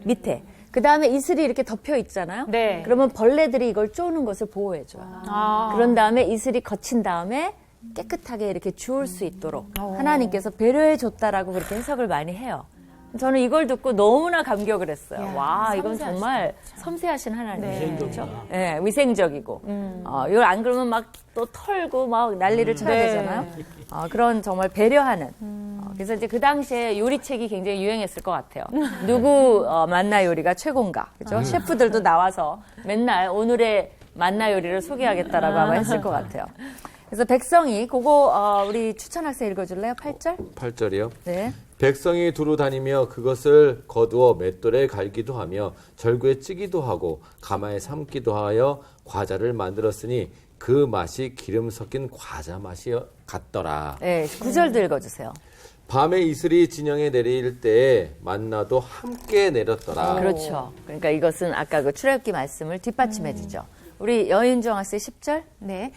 밑에. 그 다음에 이슬이 이렇게 덮여 있잖아요. 네. 그러면 벌레들이 이걸 쪼는 것을 보호해줘요. 그런 다음에 이슬이 거친 다음에 깨끗하게 이렇게 주울 수 있도록 하나님께서 배려해줬다라고 그렇게 해석을 많이 해요. 저는 이걸 듣고 너무나 감격을 했어요. 이야, 와, 이건 섬세하시다. 정말 섬세하신 하나님이에요. 위생적이다. 네, 위생적이고. 이걸 안 그러면 막 또 털고 막 난리를 쳐야 네. 되잖아요. 그런 정말 배려하는. 그래서 이제 그 당시에 요리책이 굉장히 유행했을 것 같아요. 누구 만나 요리가 최고인가. 그죠? 셰프들도 나와서 맨날 오늘의 만나 요리를 소개하겠다라고 아마 했을 것 같아요. 그래서 백성이 그거 우리 추천 학생 읽어줄래요? 8절? 8절이요. 네. 백성이 두루 다니며 그것을 거두어 맷돌에 갈기도 하며 절구에 찌기도 하고 가마에 삶기도 하여 과자를 만들었으니 그 맛이 기름 섞인 과자 맛이 같더라. 네, 9절도 읽어주세요. 밤에 이슬이 진영에 내릴 때에 만나도 함께 내렸더라. 그렇죠. 그러니까 이것은 아까 그 출애굽기 말씀을 뒷받침해 주죠. 우리 여인정 학생 10절? 네.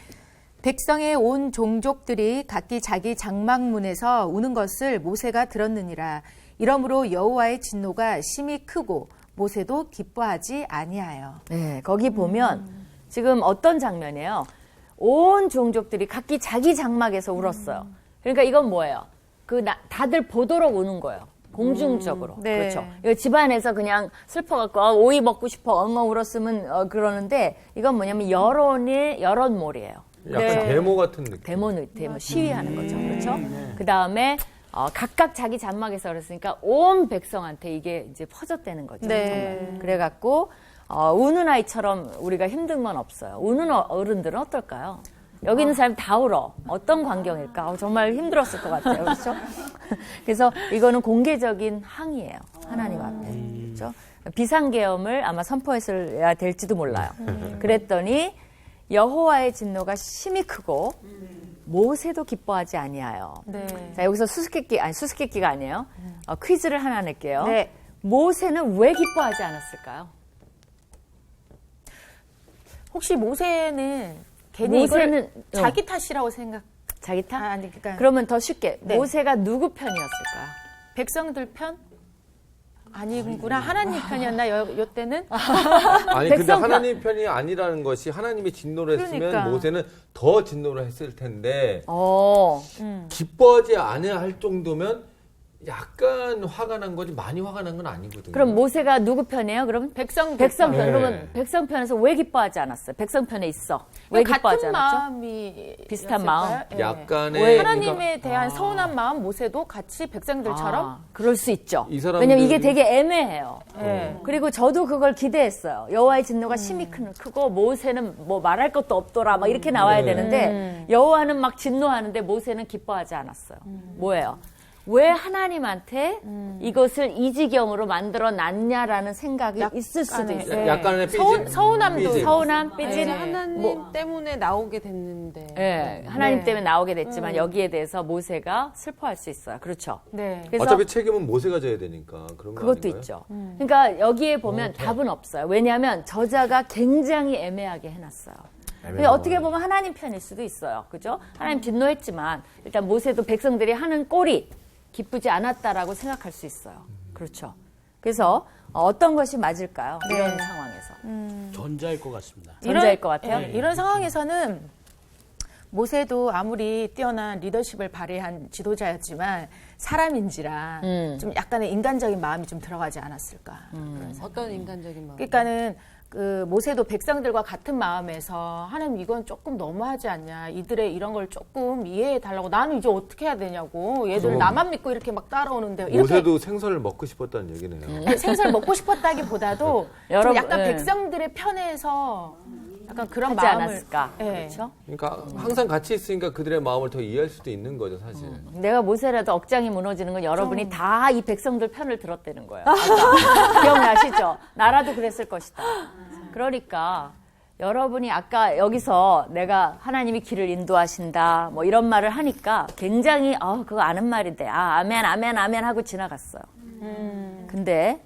백성의 온 종족들이 각기 자기 장막문에서 우는 것을 모세가 들었느니라. 이러므로 여호와의 진노가 심히 크고 모세도 기뻐하지 아니하여. 네, 거기 보면 지금 어떤 장면이에요? 온 종족들이 각기 자기 장막에서 울었어요. 그러니까 이건 뭐예요? 다들 보도록 우는 거예요. 공중적으로. 네. 그렇죠. 이거 집안에서 그냥 슬퍼갖고 오이 먹고 싶어 엉엉 울었으면 그러는데 이건 뭐냐면 여론몰이에요. 약간 네. 데모 같은 느낌. 데모 시위하는 거죠. 그렇죠? 그 다음에 각각 자기 장막에서 그랬으니까 온 백성한테 이게 이제 퍼졌다는 거죠. 네. 정말. 그래갖고 우는 아이처럼 우리가 힘든 건 없어요. 우는 어른들은 어떨까요? 여기 있는 사람 다 울어. 어떤 광경일까? 정말 힘들었을 것 같아요. 그렇죠? 그래서 이거는 공개적인 항의예요. 하나님 앞에. 그렇죠? 비상계엄을 아마 선포했어야 될지도 몰라요. 그랬더니 여호와의 진노가 심히 크고 모세도 기뻐하지 아니하여. 네. 자, 여기서 수수께끼가 아니에요. 퀴즈를 하나 낼게요. 네. 모세는 왜 기뻐하지 않았을까요? 혹시 모세는 괜히 모세는 이걸 자기 탓이라고 생각. 자기 탓? 아니 그러니까 그러면 더 쉽게 네. 모세가 누구 편이었을까요? 백성들 편? 아니구나. 하나님 편이었나 요 때는? 아니 근데 백성 편. 하나님 편이 아니라는 것이 하나님이 진노를 했으면 그러니까. 모세는 더 진노를 했을 텐데 어. 기뻐하지 않아야 할 정도면 약간 화가 난 거지 많이 화가 난 건 아니거든요. 그럼 모세가 누구 편이에요? 그럼 백성 백성 편. 네. 그러면 백성 편에서 왜 기뻐하지 않았어요? 백성 편에 있어. 왜 같은 기뻐하지 않았죠? 마음이 비슷한 였을까요? 마음? 예. 약간의 왜? 하나님에 대한 서운한 마음 모세도 같이 백성들처럼 아, 그럴 수 있죠. 이 사람들이- 왜냐면 이게 되게 애매해요. 예. 그리고 저도 그걸 기대했어요. 여호와의 진노가 심히 크고 모세는 뭐 말할 것도 없더라 막 이렇게 나와야 되는데 여호와는 막 진노하는데 모세는 기뻐하지 않았어요. 뭐예요? 왜 하나님한테 이것을 이 지경으로 만들어 놨냐라는 생각이 있을 수도 약간의, 있어요. 예. 약간의 삐짐. 서운함도 삐짐. 서운함, 삐진. 하나님 때문에 나오게 됐는데. 예, 하나님 네. 때문에 나오게 됐지만 여기에 대해서 모세가 슬퍼할 수 있어요. 그렇죠? 네. 그래서 어차피 책임은 모세가 져야 되니까 그런 거 그것도 아닌가요? 있죠. 그러니까 여기에 보면 답은 없어요. 왜냐하면 저자가 굉장히 애매하게 해놨어요. 근데 어떻게 보면 하나님 편일 수도 있어요. 그죠? 하나님 진노했지만 일단 모세도 백성들이 하는 꼴이 기쁘지 않았다라고 생각할 수 있어요. 그렇죠. 그래서 어떤 것이 맞을까요? 이런 상황에서. 전자일 것 같습니다. 전자일 것 같아요. 이런 상황에서는 모세도 아무리 뛰어난 리더십을 발휘한 지도자였지만 사람인지라 좀 약간의 인간적인 마음이 좀 들어가지 않았을까. 어떤 인간적인 마음? 그러니까는 그 모세도 백성들과 같은 마음에서 하나님 이건 조금 너무하지 않냐. 이들의 이런 걸 조금 이해해 달라고. 나는 이제 어떻게 해야 되냐고. 얘들 나만 믿고 이렇게 막 따라오는데 이렇게 모세도 생선을 먹고 싶었다는 얘기네요. 생선을 먹고 싶었다기보다도 좀 여러분, 약간 네. 백성들의 편에서 약간 그런 하지 마음을 않았을까? 예. 그렇죠? 그러니까 항상 같이 있으니까 그들의 마음을 더 이해할 수도 있는 거죠, 사실. 내가 모세라도 억장이 무너지는 건 여러분이 다 이 백성들 편을 들었다는 거예요. 아까 기억나시죠? 나라도 그랬을 것이다. 그러니까 여러분이 아까 여기서 내가 하나님이 길을 인도하신다 뭐 이런 말을 하니까 굉장히 그거 아는 말인데 아멘 아멘 아멘 하고 지나갔어요. 근데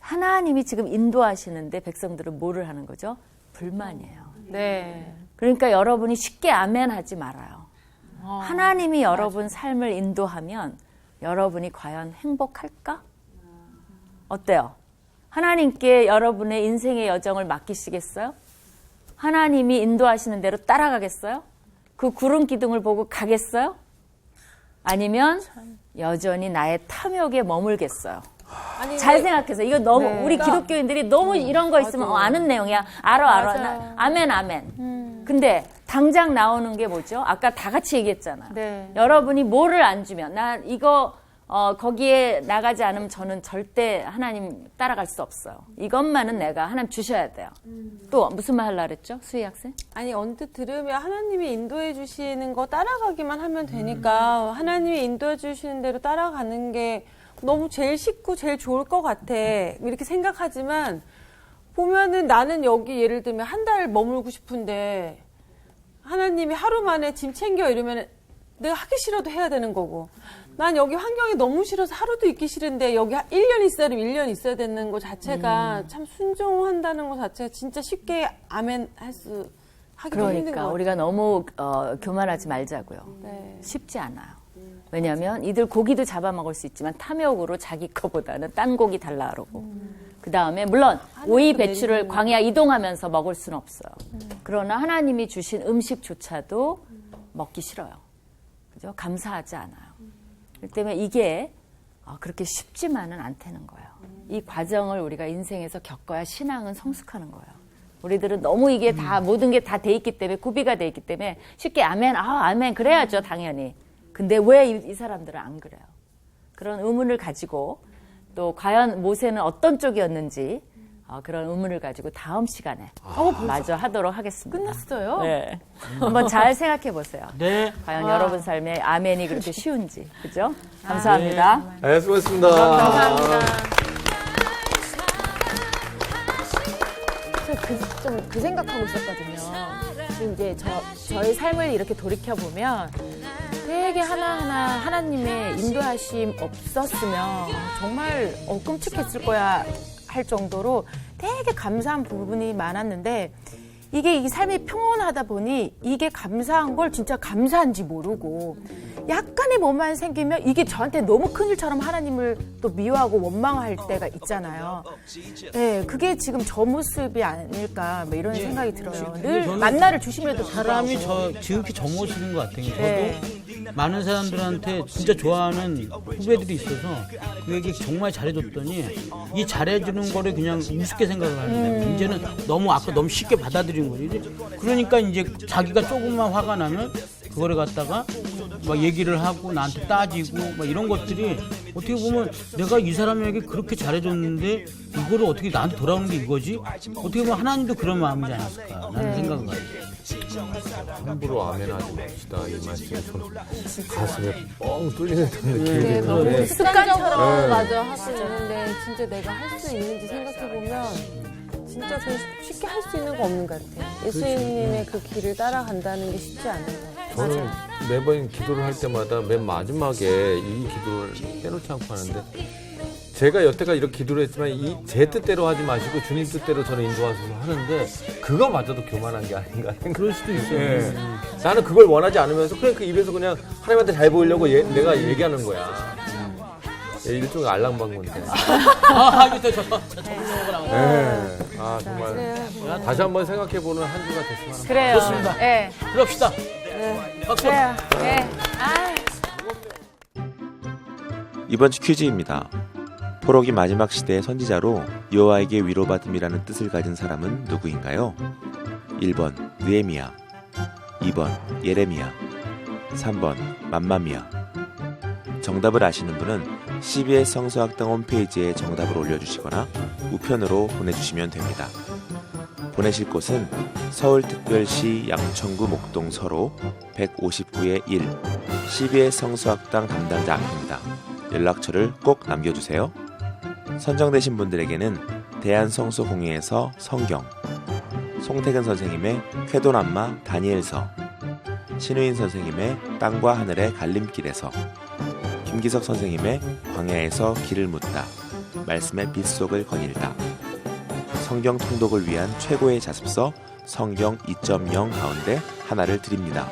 하나님이 지금 인도하시는데 백성들은 뭐를 하는 거죠? 불만이에요. 네. 그러니까 여러분이 쉽게 아멘 하지 말아요. 하나님이 여러분 삶을 인도하면 여러분이 과연 행복할까? 어때요? 하나님께 여러분의 인생의 여정을 맡기시겠어요? 하나님이 인도하시는 대로 따라가겠어요? 그 구름 기둥을 보고 가겠어요? 아니면 여전히 나의 탐욕에 머물겠어요? 아니, 잘 생각해서 이거 너무 네. 우리 기독교인들이 너무 이런 거 있으면 아는 내용이야. 알아. 맞아요. 아멘 아멘. 근데 당장 나오는 게 뭐죠? 아까 다 같이 얘기했잖아요. 네. 여러분이 뭐를 안 주면 나 이거 거기에 나가지 않으면 저는 절대 하나님 따라갈 수 없어요. 이것만은 내가 하나님 주셔야 돼요. 또 무슨 말 하려고 그랬죠? 수희 학생? 아니 언뜻 들으면 하나님이 인도해 주시는 거 따라가기만 하면 되니까 하나님이 인도해 주시는 대로 따라가는 게 너무 제일 쉽고 제일 좋을 것 같아 이렇게 생각하지만 보면은 나는 여기 예를 들면 한 달 머물고 싶은데 하나님이 하루 만에 짐 챙겨 이러면 내가 하기 싫어도 해야 되는 거고 난 여기 환경이 너무 싫어서 하루도 있기 싫은데 여기 1년 있어야 1년 있어야 되는 거 자체가 참 순종한다는 거 자체가 진짜 쉽게 아멘 하기도 힘든 거 그러니까 같아요. 우리가 너무 교만하지 말자고요. 네. 쉽지 않아요. 왜냐하면 이들 고기도 잡아먹을 수 있지만 탐욕으로 자기 거보다는 딴 고기 달라 그러고 그 다음에 물론 오이 배추를 광야 이동하면서 먹을 수는 없어요. 그러나 하나님이 주신 음식조차도 먹기 싫어요. 그죠? 감사하지 않아요. 그렇기 때문에 이게 그렇게 쉽지만은 않다는 거예요. 이 과정을 우리가 인생에서 겪어야 신앙은 성숙하는 거예요. 우리들은 너무 이게 다 모든 게 다 돼 있기 때문에 구비가 돼 있기 때문에 쉽게 아멘, 아멘 그래야죠 당연히. 근데 왜 이 사람들은 안 그래요? 그런 의문을 가지고 또 과연 모세는 어떤 쪽이었는지 그런 의문을 가지고 다음 시간에 마저 하도록 하겠습니다. 끝났어요? 네. 한번 잘 생각해 보세요. 네. 과연 여러분 삶에 아멘이 그렇게 쉬운지. 그죠? 감사합니다. 네, 수고했습니다. 좀 그 생각하고 있었거든요. 지금 이제 저의 삶을 이렇게 돌이켜 보면 되게 하나하나 하나님의 인도하심 없었으면 정말 끔찍했을 거야 할 정도로 되게 감사한 부분이 많았는데 이게 이 삶이 평온하다 보니 이게 감사한 걸 진짜 감사한지 모르고 약간의 뭐만 생기면 이게 저한테 너무 큰일처럼 하나님을 또 미워하고 원망할 때가 있잖아요. 네, 그게 지금 저 모습이 아닐까 뭐 이런 생각이 들어요. 늘 저는 만나를 주심에도 사람이 불구하고. 지극히 저 모습인 것 같아요. 네. 저도 많은 사람들한테 진짜 좋아하는 후배들이 있어서 그에게 정말 잘해줬더니 이 잘해주는 거를 그냥 우습게 생각을 하는 거예요. 이제는 너무 쉽게 받아들이는 거지. 그러니까 이제 자기가 조금만 화가 나면 그거를 갖다가 막 얘기를 하고 나한테 따지고 막 이런 것들이 어떻게 보면 내가 이 사람에게 그렇게 잘해줬는데 이거를 어떻게 나한테 돌아오는 게 이거지? 어떻게 보면 하나님도 그런 마음이지 않았을까 라는 생각을 가요. 함부로 아멘하지 맙시다. 이 말씀에 좀 가슴에 뻥 뚫리는 느낌이 네, 너무 드는데 습관처럼 네. 맞아 하고 있는데 진짜 내가 할 수 있는지 생각해보면 진짜 그 쉽게 할 수 있는 거 없는 것 같아요. 예수님의 그 길을 따라간다는 게 쉽지 않은 것 같아요. 저는 매번 기도를 할 때마다 맨 마지막에 이 기도를 빼놓지 않고 하는데 제가 여태까지 이렇게 기도를 했지만 제 뜻대로 하지 마시고 주님 뜻대로 저는 인도하셔서 하는데 그거마저도 교만한 게 아닌가 생각. 그럴 수도 있어요. 예. 나는 그걸 원하지 않으면서 그냥 그 입에서 그냥 하나님한테 잘 보이려고 내가 얘기하는 거야. 일종의 알랑방구인데. 이거 전문용어가 나오네. 네. 아 정말 다시 한번 생각해보는 한 주가 됐으면 합니다. 그래요. 좋습니다. 예. 그럽시다. 박수. 그래요. 예. 아. 이번 주 퀴즈입니다. 포로기 마지막 시대의 선지자로 여호와에게 위로받음이라는 뜻을 가진 사람은 누구인가요? 1번 느헤미야, 2번 예레미야, 3번 맘마미야. 정답을 아시는 분은 CBS 성서학당 홈페이지에 정답을 올려주시거나 우편으로 보내주시면 됩니다. 보내실 곳은 서울특별시 양천구 목동 서로 159-1 CBS 성서학당 담당자 앞입니다. 연락처를 꼭 남겨주세요. 선정되신 분들에게는 대한성서공회에서 성경, 송태근 선생님의 쾌도남마 다니엘서, 신우인 선생님의 땅과 하늘의 갈림길에서, 김기석 선생님의 광야에서 길을 묻다, 말씀의 빗속을 거닐다, 성경 통독을 위한 최고의 자습서 성경 2.0 가운데 하나를 드립니다.